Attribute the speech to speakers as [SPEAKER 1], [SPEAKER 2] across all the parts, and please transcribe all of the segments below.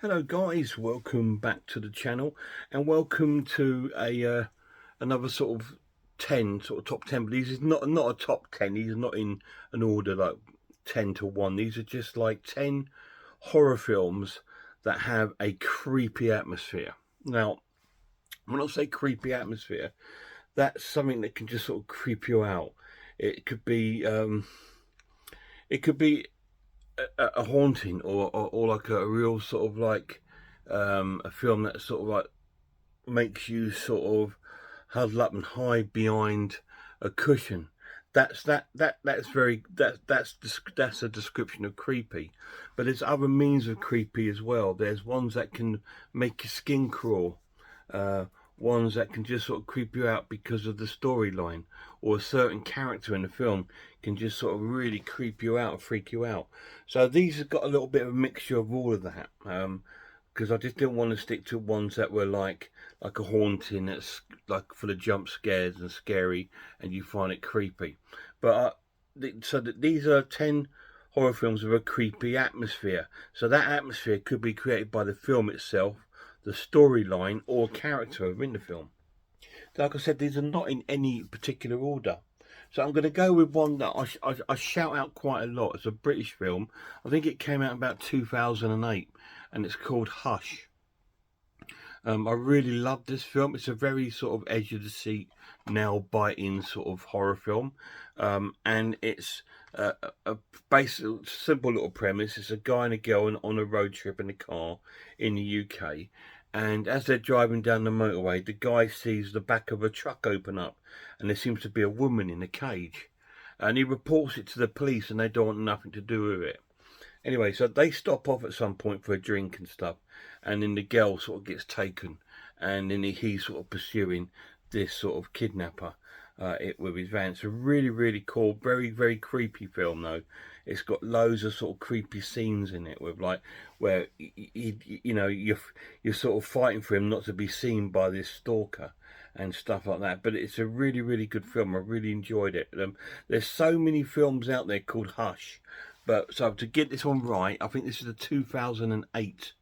[SPEAKER 1] Hello guys, welcome back to the channel and welcome to a another sort of 10 sort of top 10, but these is not a top 10. These are not in an order like 10 to 1. These are just like 10 horror films that have a creepy atmosphere. Now, when I say creepy atmosphere, that's something that can just sort of creep you out. It could be a haunting or like a real sort of like a film that sort of like makes you sort of huddle up and hide behind a cushion. That's a description of creepy. But there's other means of creepy as well. There's ones that can make your skin crawl. Uh, Ones that can just sort of creep you out because of the storyline, or a certain character in the film can just sort of really creep you out and freak you out. So these have got a little bit of a mixture of all of that. Because I just didn't want to stick to ones that were like a haunting that's like full of jump scares and scary, and you find it creepy. But these are 10 horror films with a creepy atmosphere. So that atmosphere could be created by the film itself, the storyline, or character within the film. So like I said, these are not in any particular order. So I'm going to go with one that I shout out quite a lot. It's a British film. I think it came out about 2008, and it's called Hush. I really love this film. It's a very sort of edge of the seat, nail biting sort of horror film, and it's a basic, simple little premise. It's a guy and a girl on a road trip in a car in the UK, and as they're driving down the motorway, the guy sees the back of a truck open up, and there seems to be a woman in a cage, and he reports it to the police, and they don't want nothing to do with it. Anyway, so they stop off at some point for a drink and stuff, and then the girl sort of gets taken, and then he's sort of pursuing this sort of kidnapper with his van. It's a really, really cool, very, very creepy film though. It's got loads of sort of creepy scenes in it with like where you're sort of fighting for him not to be seen by this stalker and stuff like that. But it's a really, really good film. I really enjoyed it. There's so many films out there called Hush. But so to get this one right, I think this is a 2008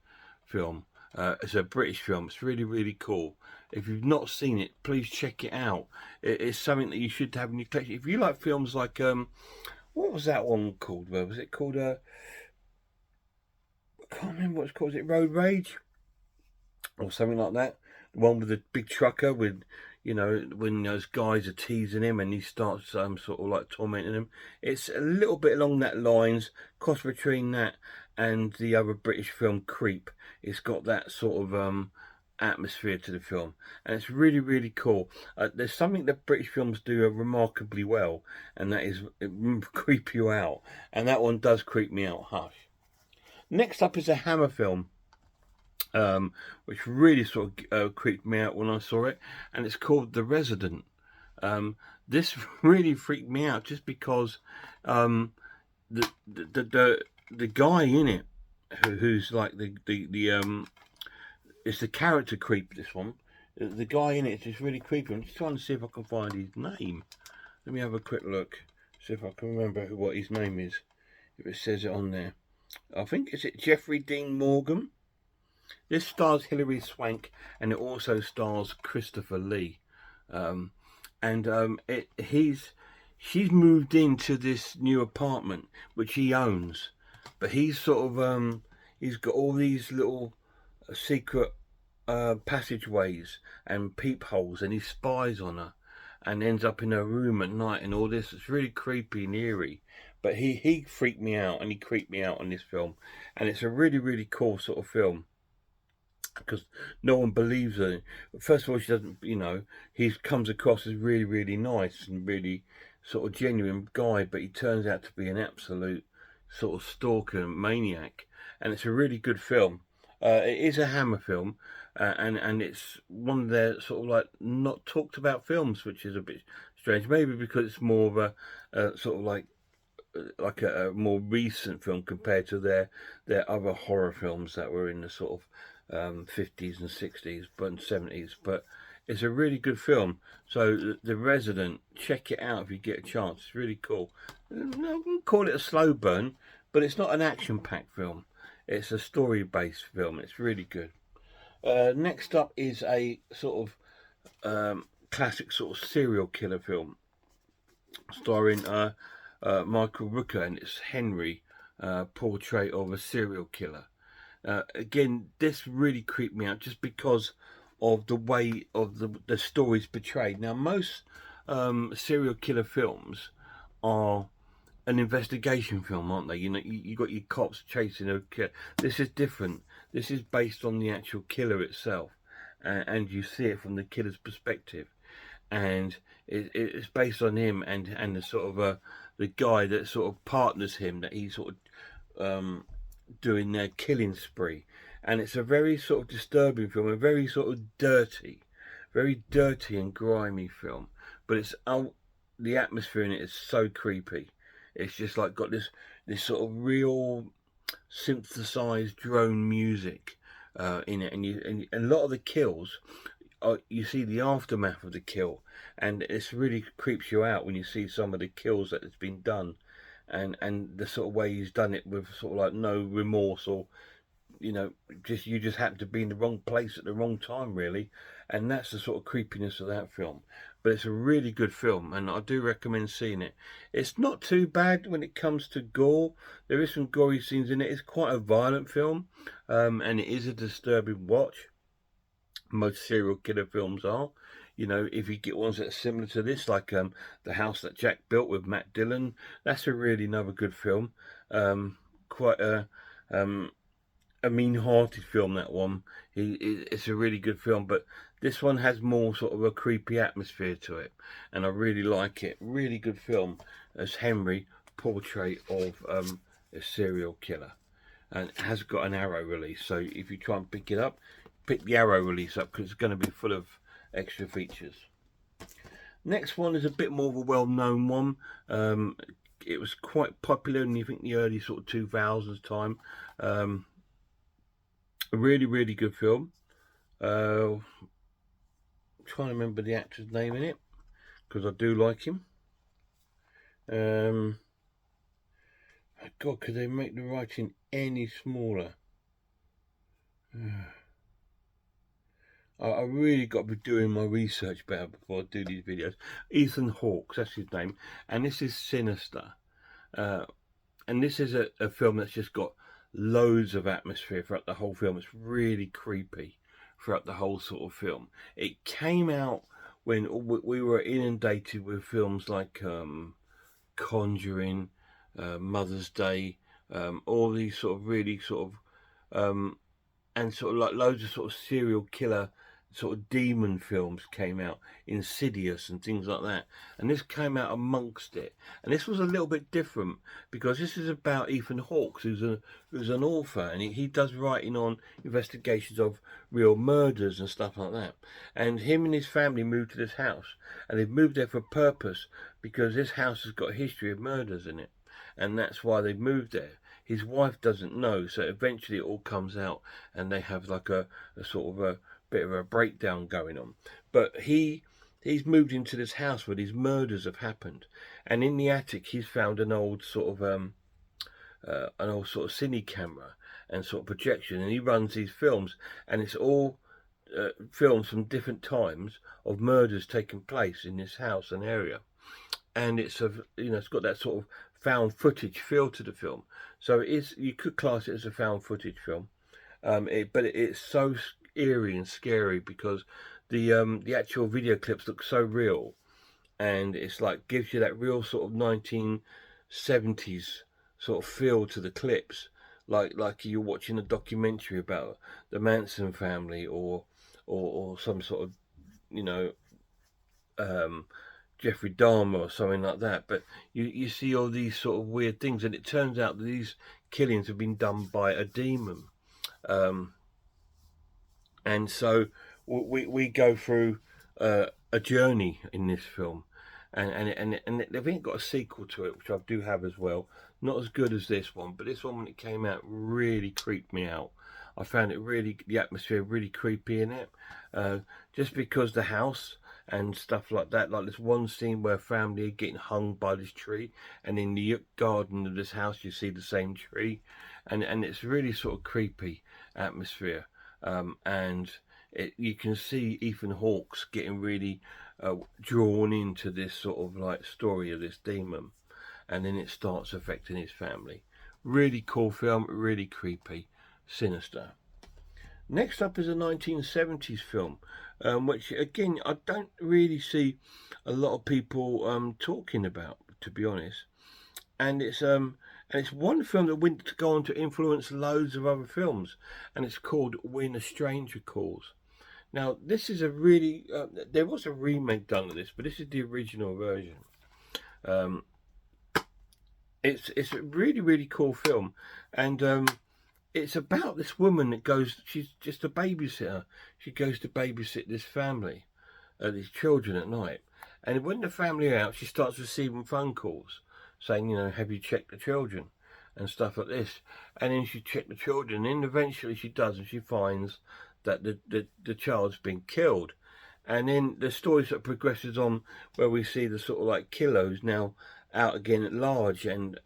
[SPEAKER 1] film. It's a British film. It's really, really cool. If you've not seen it, please check it out. It's something that you should have in your collection. If you like films like what was that one called? Well, was it called I can't remember what it's called. Is it Road Rage or something like that? The one with the big trucker with, when those guys are teasing him and he starts sort of like tormenting him. It's a little bit along that lines, cross between that and the other British film Creep. It's got that sort of atmosphere to the film, and it's really, really cool. There's something that British films do remarkably well, and that is creep you out, and that one does creep me out. Hush. Next up is a Hammer film, which really sort of creeped me out when I saw it, and it's called The Resident. This really freaked me out just because the guy in it, who's like it's the character creep. This one, the guy in it is just really creepy. I'm just trying to see if I can find his name. Let me have a quick look, see if I can remember what his name is. If it says it on there, I think is it Jeffrey Dean Morgan. This stars Hilary Swank, and it also stars Christopher Lee. She's moved into this new apartment which he owns, but he's sort of he's got all these little secret passageways and peepholes, and he spies on her and ends up in her room at night and all this. It's really creepy and eerie. But he freaked me out, and he creeped me out on this film, and it's a really, really cool sort of film because no one believes her. First of all, she doesn't, he comes across as really, really nice and really sort of genuine guy, but he turns out to be an absolute sort of stalker and maniac. And it's a really good film. It is a Hammer film, and it's one of their sort of like not talked about films, which is a bit strange. Maybe because it's more of a sort of like a more recent film compared to their other horror films that were in the sort of 50s and 60s but 70s. But it's a really good film. So The Resident, check it out if you get a chance. It's really cool. I wouldn't call it a slow burn, but it's not an action-packed film. It's a story-based film. It's really good. Next up is a sort of classic sort of serial killer film starring Michael Rooker, and it's Henry, portrait of a serial killer. Again, this really creeped me out just because of the way of the stories portrayed. Now, most serial killer films are an investigation film, aren't they? You know, you got your cops chasing a killer. This is different. This is based on the actual killer itself, and you see it from the killer's perspective, and it's based on him and the sort of the guy that sort of partners him, that he's sort of doing their killing spree. And it's a very sort of disturbing film, a very sort of very dirty and grimy film, but it's the atmosphere in it is so creepy. It's just like got this sort of real synthesized drone music in it, and a lot of the kills, you see the aftermath of the kill, and it's really creeps you out when you see some of the kills that has been done, and the sort of way he's done it with sort of like no remorse, or you know, you just happen to be in the wrong place at the wrong time, really. And that's the sort of creepiness of that film. But it's a really good film, and I do recommend seeing it. It's not too bad when it comes to gore. There is some gory scenes in it. It's quite a violent film, and it is a disturbing watch. Most serial killer films are. You know, if you get ones that are similar to this, like The House That Jack Built with Matt Dillon, that's a really another good film. Quite a mean-hearted film, that one. It's a really good film, but this one has more sort of a creepy atmosphere to it, and I really like it. Really good film as Henry, portrait of a serial killer, and it has got an Arrow release. So if you try and pick it up, pick the Arrow release up, because it's going to be full of extra features. Next one is a bit more of a well-known one. It was quite popular in, I think, the early sort of 2000s time. A really, really good film. I'm trying to remember the actor's name in it, because I do like him. God, could they make the writing any smaller? I really got to be doing my research better before I do these videos. Ethan Hawke, that's his name, and this is Sinister. And this is a film that's just got loads of atmosphere throughout the whole film. It's really creepy throughout the whole sort of film. It came out when we were inundated with films like Conjuring, Mother's Day, all these sort of really sort of and sort of like loads of sort of serial killer sort of demon films came out, Insidious and things like that, and this came out amongst it. And this was a little bit different, because this is about Ethan Hawke, who's an author, and he does writing on investigations of real murders and stuff like that. And him and his family moved to this house, and they've moved there for a purpose, because this house has got a history of murders in it, and that's why they've moved there. His wife doesn't know, so eventually it all comes out, and they have like a sort of a bit of a breakdown going on. But he's moved into this house where these murders have happened, and in the attic he's found an old sort of cine camera and sort of projection, and he runs these films, and it's all films from different times of murders taking place in this house and area. And it's it's got that sort of found footage feel to the film. So you could class it as a found footage film, but it's so eerie and scary, because the actual video clips look so real, and it's like gives you that real sort of 1970s sort of feel to the clips, like you're watching a documentary about the Manson family, or some sort of Jeffrey Dahmer or something like that. But you see all these sort of weird things, and it turns out that these killings have been done by a demon. And so we go through a journey in this film, and they've even got a sequel to it, which I do have as well. Not as good as this one, but this one, when it came out, really creeped me out. I found the atmosphere really creepy in it, just because the house and stuff like that. Like this one scene where a family are getting hung by this tree, and in the garden of this house you see the same tree, and it's really sort of creepy atmosphere, and you can see Ethan Hawke's getting really drawn into this sort of like story of this demon, and then it starts affecting his family. Really cool film, really creepy, sinister. Next up is a 1970s film, which again I don't really see a lot of people talking about, to be honest. And it's one film that went to go on to influence loads of other films, and it's called When a Stranger Calls. Now this is a really there was a remake done of this, but this is the original version. Um, it's a really cool film, and it's about this woman that goes. She's just a babysitter. She goes to babysit this family, these children at night. And when the family are out, she starts receiving phone calls saying, you know, have you checked the children and stuff like this. And then she checked the children, and then eventually she does, and she finds that the child's been killed. And then the story sort of progresses on where we see the sort of like killer now out again at large, and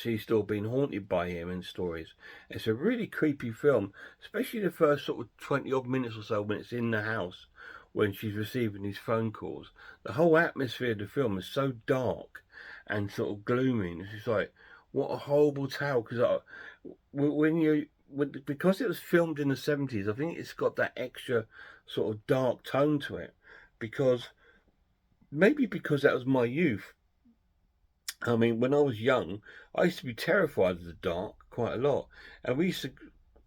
[SPEAKER 1] she's still being haunted by him in stories. It's a really creepy film, especially the first sort of 20 odd minutes or so when it's in the house, when she's receiving these phone calls. The whole atmosphere of the film is so dark and sort of gloomy. It's just like, what a horrible tale. Because because it was filmed in the 70s, I think it's got that extra sort of dark tone to it, because maybe because that was my youth. I mean, when I was young, I used to be terrified of the dark quite a lot, and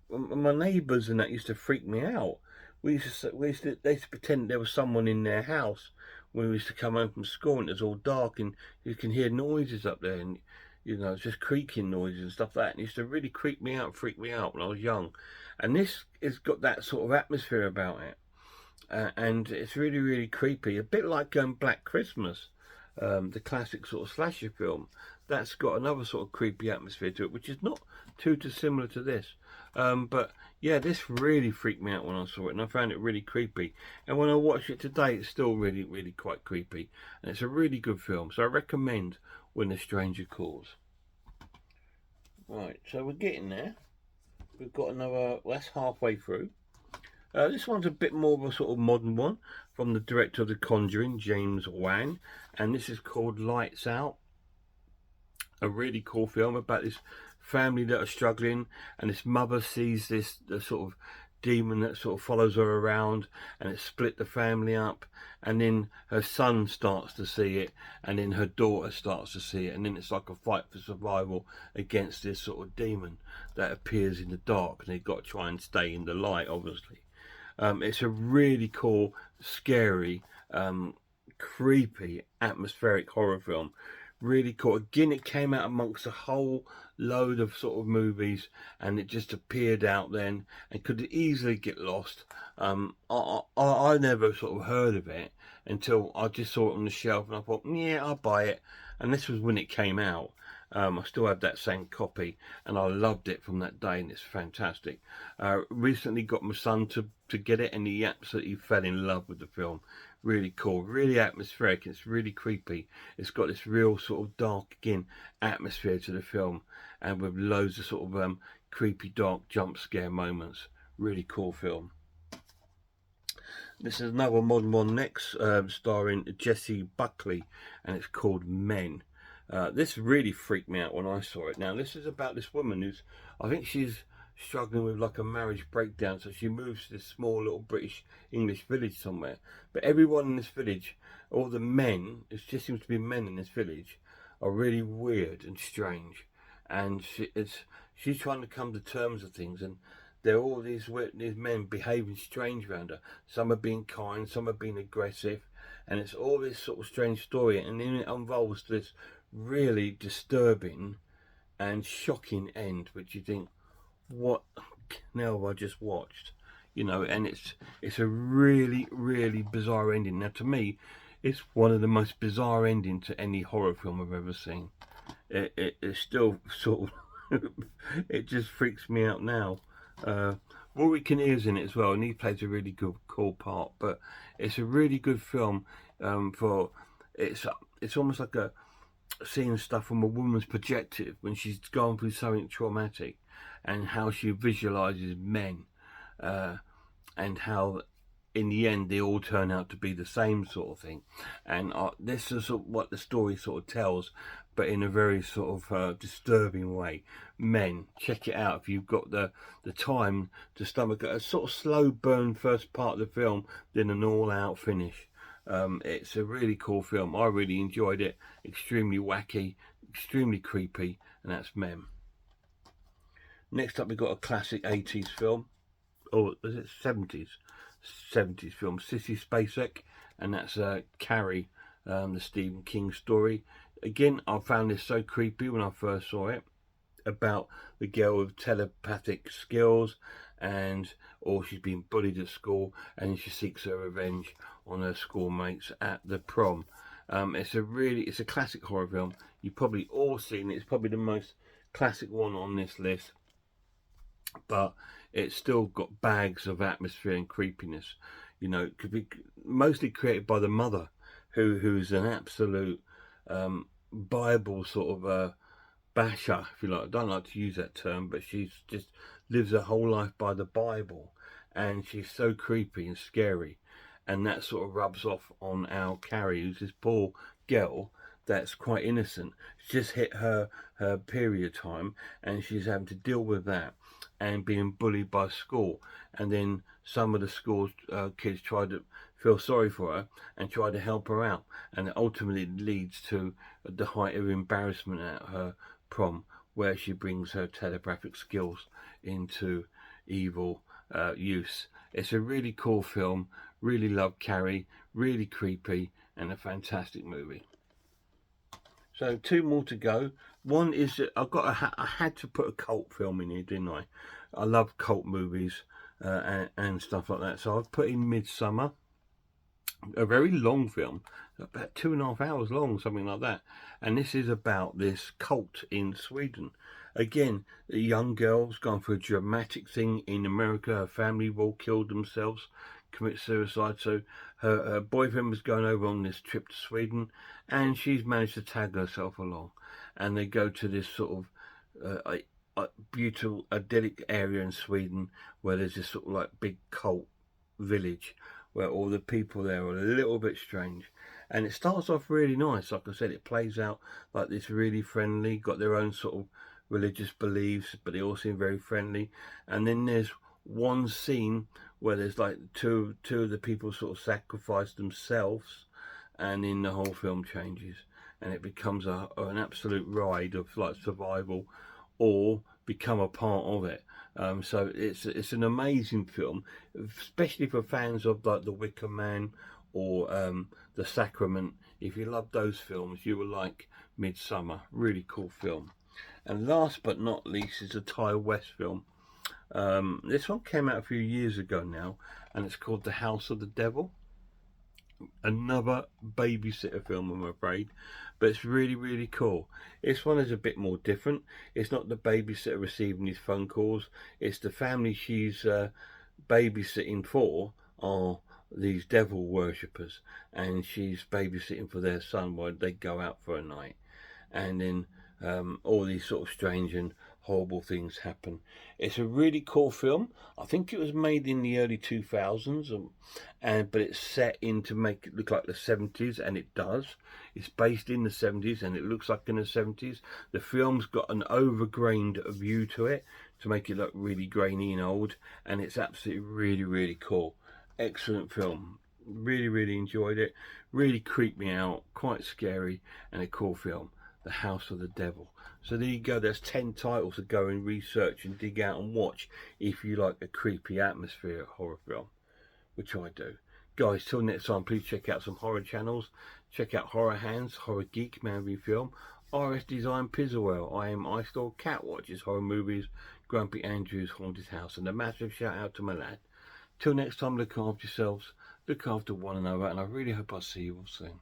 [SPEAKER 1] my neighbours and that used to freak me out. They used to pretend there was someone in their house when we used to come home from school, and it was all dark, and you can hear noises up there, and you know, it's just creaking noises and stuff like that. And it used to really creep me out, freak me out when I was young. And this has got that sort of atmosphere about it, and it's really creepy, a bit like Black Christmas. The classic sort of slasher film, that's got another sort of creepy atmosphere to it, which is not too dissimilar to this. But yeah, this really freaked me out when I saw it, and I found it really creepy. And when I watch it today, it's still really quite creepy. And it's a really good film, so I recommend When a Stranger Calls. Right, so we're getting there. We've got another, well, that's halfway through. This one's a bit more of a sort of modern one, from the director of The Conjuring, James Wan, and this is called Lights Out. A really cool film about this family that are struggling, and this mother sees the sort of demon that sort of follows her around, and it split the family up, and then her son starts to see it, and then her daughter starts to see it, and then it's like a fight for survival against this sort of demon that appears in the dark, and they've got to try and stay in the light, obviously. It's a really cool, scary, creepy, atmospheric horror film. Really cool. Again, it came out amongst a whole load of sort of movies, and it just appeared out then and could easily get lost. I never sort of heard of it until I just saw it on the shelf, and I thought, yeah, I'll buy it. And this was when it came out. I still have that same copy, and I loved it from that day, and it's fantastic. Recently got my son to get it, and he absolutely fell in love with the film. Really cool, really atmospheric. It's really creepy. It's got this real sort of dark, again, atmosphere to the film, and with loads of sort of creepy, dark jump scare moments. Really cool film. This is another modern one next, starring Jessie Buckley, and it's called Men. This really freaked me out when I saw it. Now, this is about this woman who's, I think she's struggling with like a marriage breakdown, so she moves to this small little British English village somewhere. But everyone in this village, all the men, it just seems to be men in this village, are really weird and strange. And she's trying to come to terms with things, and there are all these men behaving strange around her. Some are being kind, some are being aggressive, and it's all this sort of strange story, and then it unfolds to this really disturbing and shocking end, which you think, what now have I just watched? You know, and it's a really bizarre ending. Now, to me, it's one of the most bizarre endings to any horror film I've ever seen. It's still sort of it just freaks me out now. Rory Kinnear's in it as well, and he plays a really cool part. But it's a really good film. It's almost like seeing stuff from a woman's perspective when she's gone through something traumatic, and how she visualizes men, and how in the end they all turn out to be the same sort of thing. And this is sort of what the story sort of tells, but in a very sort of disturbing way. Men, check it out if you've got the time to stomach a sort of slow burn first part of the film, then an all out finish. It's a really cool film. I really enjoyed it. Extremely wacky, extremely creepy, and that's Mem. Next up, we've got a classic 80s film, or is it 70s? 70s film, Sissy Spacek, and that's Carrie, the Stephen King story. Again, I found this so creepy when I first saw it, about the girl with telepathic skills, and or she's been bullied at school and she seeks her revenge on her schoolmates at the prom. It's a classic horror film. You've probably all seen it. It's probably the most classic one on this list, but it's still got bags of atmosphere and creepiness. You know, it could be mostly created by the mother, who's an absolute Bible sort of basher, if you like. I don't like to use that term, but she's just lives her whole life by the Bible, and she's so creepy and scary, and that sort of rubs off on our Carrie, who's this poor girl that's quite innocent. She's just hit her period time, and she's having to deal with that and being bullied by school. And then some of the school kids try to feel sorry for her and try to help her out, and it ultimately leads to the height of embarrassment at her prom, where she brings her telepathic skills into evil use. It's a really cool film. Really love Carrie. Really creepy, and a fantastic movie. So 2 more to go. One is that I had to put a cult film in here, didn't I? I love cult movies and stuff like that. So I've put in Midsummer, a very long film, about 2.5 hours long, something like that. And this is about this cult in Sweden. Again, the young girl's gone through a dramatic thing in America. Her family all killed themselves, commit suicide. So her boyfriend was going over on this trip to Sweden, and she's managed to tag herself along. And they go to this sort of beautiful, idyllic area in Sweden, where there's this sort of like big cult village, where all the people there are a little bit strange. And it starts off really nice. Like I said, it plays out like this, really friendly, got their own sort of religious beliefs, but they all seem very friendly. And then there's one scene where there's like two of the people sort of sacrifice themselves, and then the whole film changes, and it becomes an absolute ride of like survival, or become a part of it. So it's an amazing film, especially for fans of like The Wicker Man or The Sacrament. If you love those films, you will like Midsummer. Really cool film. And last but not least is a Ty West film. This one came out a few years ago now, and it's called The House of the Devil. Another babysitter film, I'm afraid, but it's really, really cool. This one is a bit more different. It's not the babysitter receiving these phone calls. It's the family she's babysitting for are these devil worshippers, and she's babysitting for their son while they go out for a night. And then all these sort of strange and horrible things happen. It's a really cool film. I think it was made in the early 2000s, but it's set in to make it look like the 70s, and it does. It's based in the 70s, and it looks like in the 70s. The film's got an overgrained view to it to make it look really grainy and old, and it's absolutely really, really cool. Excellent film. Really, really enjoyed it. Really creeped me out. Quite scary, and a cool film. The House of the Devil. So there you go. There's 10 titles to go and research and dig out and watch if you like a creepy atmosphere horror film, which I do. Guys, till next time, please check out some horror channels. Check out Horror Hands, Horror Geek, Man Review Film, RS Design Pizzawell. I am I Store Cat Watches Horror Movies, Grumpy Andrew's Haunted House, and a massive shout out to my lad. Till next time, look after yourselves, look after one another, and I really hope I'll see you all soon.